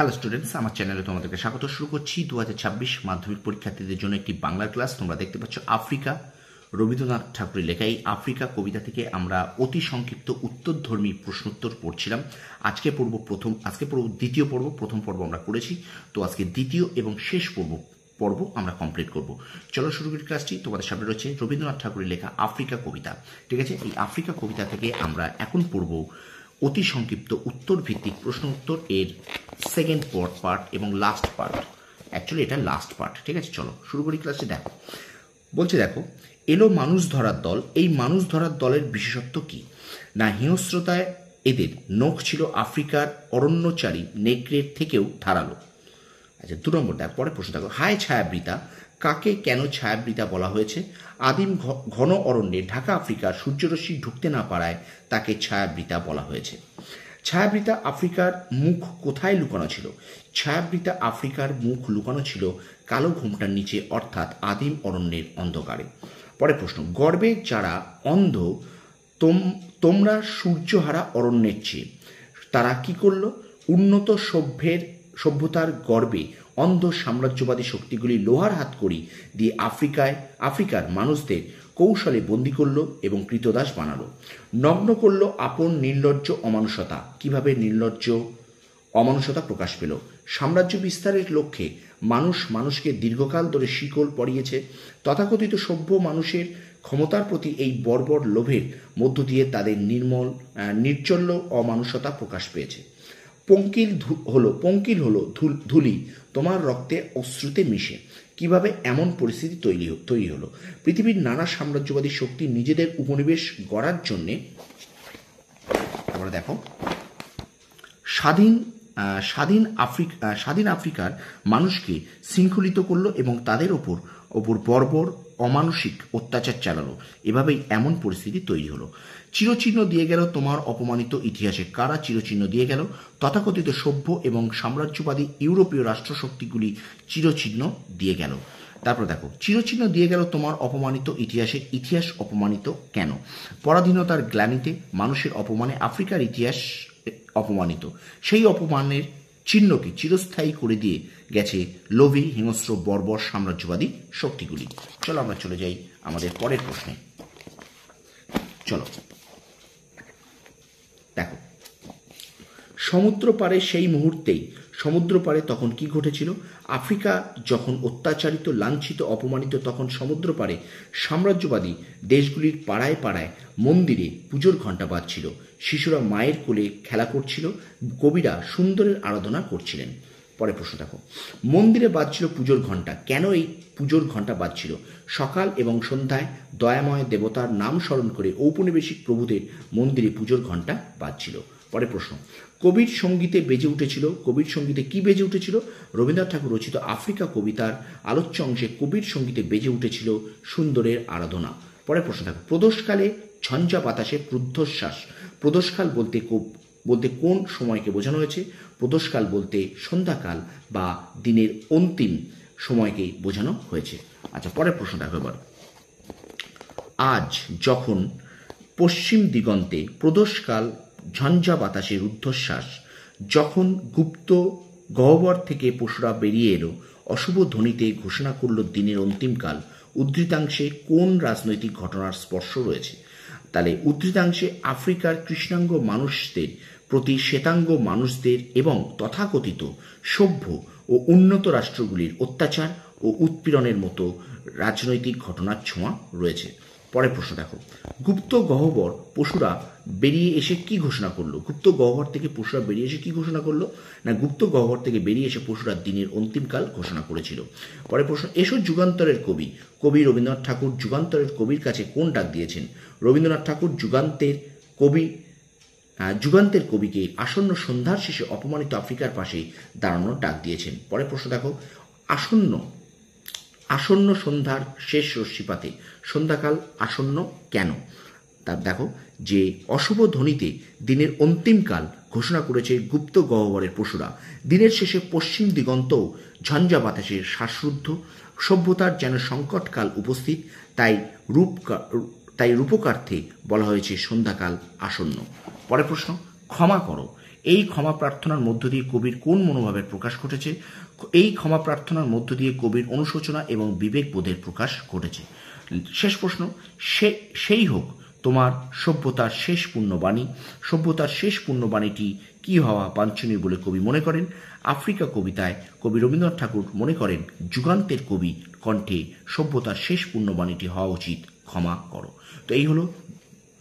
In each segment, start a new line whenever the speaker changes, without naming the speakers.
Hello students, আমার চ্যানেলে তোমাদেরকে স্বাগত। শুরু করছি 2026 মাধ্যমিক পরীক্ষার্থীদের জন্য একটি বাংলার ক্লাস। তোমরা দেখতে পাচ্ছ আফ্রিকা, রবীন্দ্রনাথ ঠাকুরের লেখা এই আফ্রিকা কবিতা থেকে আমরা অতি সংক্ষিপ্ত উত্তরধর্মী প্রশ্নোত্তর পড়ছিলাম। আজকে পড়ব দ্বিতীয় পর্ব। প্রথম পর্ব আমরা করেছি, তো আজকে দ্বিতীয় এবং শেষ পর্ব আমরা কমপ্লিট করব। চলো শুরু করি ক্লাসটি। তোমাদের সামনে রয়েছে রবীন্দ্রনাথ ঠাকুরের লেখা আফ্রিকা কবিতা। ঠিক আছে, এই আফ্রিকা কবিতা থেকে আমরা এখন পড়ব অতি সংক্ষিপ্ত উত্তর ভিত্তিক প্রশ্ন উত্তর এর সেকেন্ড পার্ট এবং লাস্ট পার্ট। অ্যাকচুয়ালি এটা লাস্ট পার্ট। ঠিক আছে, চলো শুরু করি ক্লাসে। দেখো, এলো মানুষ ধরার দল। এই মানুষ ধরার দলের বিশেষত্ব কি? না, হিংস্রতায় এদের নখ ছিল আফ্রিকার অরণ্যচারী নেকড়ের থেকেও ধারালো। আচ্ছা, 2 নম্বর দেখো, পরে প্রশ্ন দেখো, হায় ছায়াবৃতা। কাকে কেন ছায়াবৃতা বলা হয়েছে? আদিম ঘন অরণ্যে ঢাকা আফ্রিকার সূর্যরশ্মি ঢুকতে না পারায় তাকে ছায়াবৃতা বলা হয়েছে। ছায়াবৃতা আফ্রিকার মুখ কোথায় লুকানো ছিল? ছায়াবৃতা আফ্রিকার মুখ লুকানো ছিল কালো ঘোমটার নিচে, অর্থাৎ আদিম অরণ্যের অন্ধকারে। পরে প্রশ্ন, গর্বে যারা অন্ধ তোমরা সূর্যহারা অরণ্যের চেয়ে। তারা কি করল? উন্নত সভ্যতার গর্বে অন্ধ সাম্রাজ্যবাদী শক্তিগুলি লোহার হাতকড়ি দিয়ে আফ্রিকার মানুষদের কৌশলে বন্দী করল এবং কৃতদাস বানালো। নগ্ন করল আপন নির্লজ্জ অমানুষতা। কিভাবে নির্লজ্জ অমানুষতা প্রকাশ পেল? সাম্রাজ্য বিস্তারের লক্ষ্যে মানুষকে দীর্ঘকাল ধরে শিকল পরিয়েছে। তথাকথিত সভ্য মানুষের ক্ষমতার প্রতি এই বর্বর লোভের মধ্য দিয়ে তাদের নির্চল্য অমানুষতা প্রকাশ পেয়েছে। পঙ্কিল হলো ধুলি তোমার রক্তে অশ্রুতে মিশে। কিভাবে এমন পরিস্থিতি তৈরি হলো? পৃথিবীর নানা সাম্রাজ্যবাদী শক্তি নিজেদের উপনিবেশ গড়ার জন্যে, তারপরে দেখো, স্বাধীন আফ্রিকার মানুষকে শৃঙ্খলিত করলো এবং তাদের ওপর বর্বর অমানসিক অত্যাচার চালালো। এভাবেই এমন পরিস্থিতি তৈরি হলো। চিরচিহ্ন দিয়ে গেল তোমার অপমানিত ইতিহাসে। কারা চিরচিহ্ন দিয়ে গেল? তথাকথিত সভ্য এবং সাম্রাজ্যবাদী ইউরোপীয় রাষ্ট্রশক্তিগুলি চিরচিহ্ন দিয়ে গেল। তারপর দেখো, চিরচিহ্ন দিয়ে গেল তোমার অপমানিত ইতিহাসে। ইতিহাস অপমানিত কেন? পরাধীনতার গ্লানিতে, মানুষের অপমানে আফ্রিকার ইতিহাস অপমানিত। সেই অপমানের চিহ্নকে চিরস্থায়ী করে দিয়ে গেছে লোভী, হিংস্র, বর্বর সাম্রাজ্যবাদী শক্তিগুলি। চলো আমরা চলে যাই আমাদের পরের প্রশ্নে। চলো দেখো, সমুদ্র পারে সেই মুহূর্তেই, সমুদ্র পারে তখন কি ঘটেছিল? আফ্রিকা যখন অত্যাচারিত, লাঞ্ছিত, অপমানিত, তখন সমুদ্র পারে সাম্রাজ্যবাদী দেশগুলির পাড়ায় পাড়ায় মন্দিরে পুজোর ঘণ্টা বাজছিল। শিশুরা মায়ের কোলে খেলা করছিল, কবিরা সুন্দরের আরাধনা করছিলেন। পরে প্রশ্ন দেখো, মন্দিরে বাজছিল পুজোর ঘণ্টা। কেন এই পুজোর ঘণ্টা বাজছিল? সকাল এবং সন্ধ্যায় দয়াময় দেবতার নাম স্মরণ করে ঔপনিবেশিক প্রভুদের মন্দিরে পুজোর ঘণ্টা বাজছিল। পরে প্রশ্ন, কবির সঙ্গীতে বেজে উঠেছিল। কবির সঙ্গীতে কি বেজে উঠেছিল? রবীন্দ্রনাথ ঠাকুর রচিত আফ্রিকা কবিতার আলোচ্য অংশে কবির সঙ্গীতে বেজে উঠেছিল সুন্দরের আরাধনা। পরে প্রশ্ন দেখো, প্রদোষকালে ঝঞ্ঝা বাতাসে ক্রুদ্ধশ্বাস। প্রদোষকাল বলতে কোন সময়কে বোঝানো হয়েছে? প্রদোষকাল বলতে সন্ধ্যাকাল বা দিনের অন্তিম সময়কে বোঝানো হয়েছে। আচ্ছা, পরের প্রশ্ন দেখো এবার, আজ যখন পশ্চিম দিগন্তে প্রদোষকাল ঝঞ্ঝা বাতাসের ঊর্ধ্বশ্বাস, যখন গুপ্ত গহ্বর থেকে পশুরা বেরিয়ে এলো, অশুভ ধ্বনিতে ঘোষণা করল দিনের অন্তিমকাল, উদ্ধৃতাংশে কোন রাজনৈতিক ঘটনার স্পর্শ রয়েছে? তাহলে উদ্ধৃতাংশে আফ্রিকার কৃষ্ণাঙ্গ মানুষদের প্রতি শ্বেতাঙ্গ মানুষদের এবং তথাকথিত সভ্য ও উন্নত রাষ্ট্রগুলির অত্যাচার ও উৎপীড়নের মতো রাজনৈতিক ঘটনার ছোঁয়া রয়েছে। পরের প্রশ্ন দেখো, গুপ্ত গহ্বর পশুরা বেরিয়ে এসে কি ঘোষণা করলো? গুপ্ত গহ্বর থেকে পশুরা বেরিয়ে এসে কি ঘোষণা করলো? না, গুপ্ত গহ্বর থেকে বেরিয়ে এসে পশুরা দিনের অন্তিমকাল ঘোষণা করেছিল। পরের প্রশ্ন, এসো যুগান্তরের কবি। কবি রবীন্দ্রনাথ ঠাকুর যুগান্তরের কবির কাছে কোন ডাক দিয়েছেন? রবীন্দ্রনাথ ঠাকুর যুগান্তের কবিকে আসন্ন সন্ধ্যার শেষে অপমানিত আফ্রিকার পাশে দাঁড়ানোর ডাক দিয়েছেন। পরের প্রশ্ন দেখো, আসন্ন সন্ধ্যার শেষ রশ্মিপাতে সন্ধ্যাকাল আসন্ন কেন? তার দেখো, যে অশুভ ধ্বনিতে দিনের অন্তিমকাল ঘোষণা করেছে গুপ্ত গহ্বরের পশুরা। দিনের শেষে পশ্চিম দিগন্তও ঝঞ্ঝা বাতাসের শ্বাসরুদ্ধ, সভ্যতার যেন সংকটকাল উপস্থিত। তাই রূপকার্থে বলা হয়েছে সন্ধ্যাকাল আসন্ন। পরের প্রশ্ন, ক্ষমা করো। এই ক্ষমা প্রার্থনার মধ্য দিয়ে কবির কোন মনোভাবের প্রকাশ ঘটেছে? এই ক্ষমা প্রার্থনার মধ্য দিয়ে কবির অনুশোচনা এবং বিবেকবোধের প্রকাশ ঘটেছে। শেষ প্রশ্ন, সেই হোক তোমার সভ্যতার শেষ পুণ্যবাণী। সভ্যতার শেষ পুণ্যবাণীটি কি হওয়া বাঞ্ছনীয় বলে কবি মনে করেন? আফ্রিকা কবিতায় কবি রবীন্দ্রনাথ ঠাকুর মনে করেন যুগান্তের কবি কণ্ঠে সভ্যতার শেষ পুণ্যবাণীটি হওয়া উচিত ক্ষমা করো। তো এই হলো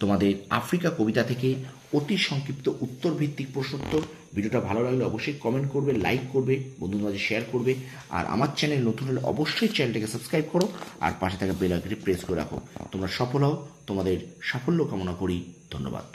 তোমাদের আফ্রিকা কবিতা থেকে অতি সংক্ষিপ্ত উত্তর ভিত্তিক প্রশ্নোত্তর। ভিডিওটা ভালো লাগলে অবশ্যই কমেন্ট করবে, লাইক করবে, বন্ধুদের মাঝে শেয়ার করবে। আর আমার চ্যানেল নতুন হলে অবশ্যই চ্যানেলটাকে সাবস্ক্রাইব করো আর পাশে থাকা বেল আইকনটি প্রেস করে রাখো। তোমরা সফল হও, তোমাদের সাফল্য কামনা করি। ধন্যবাদ।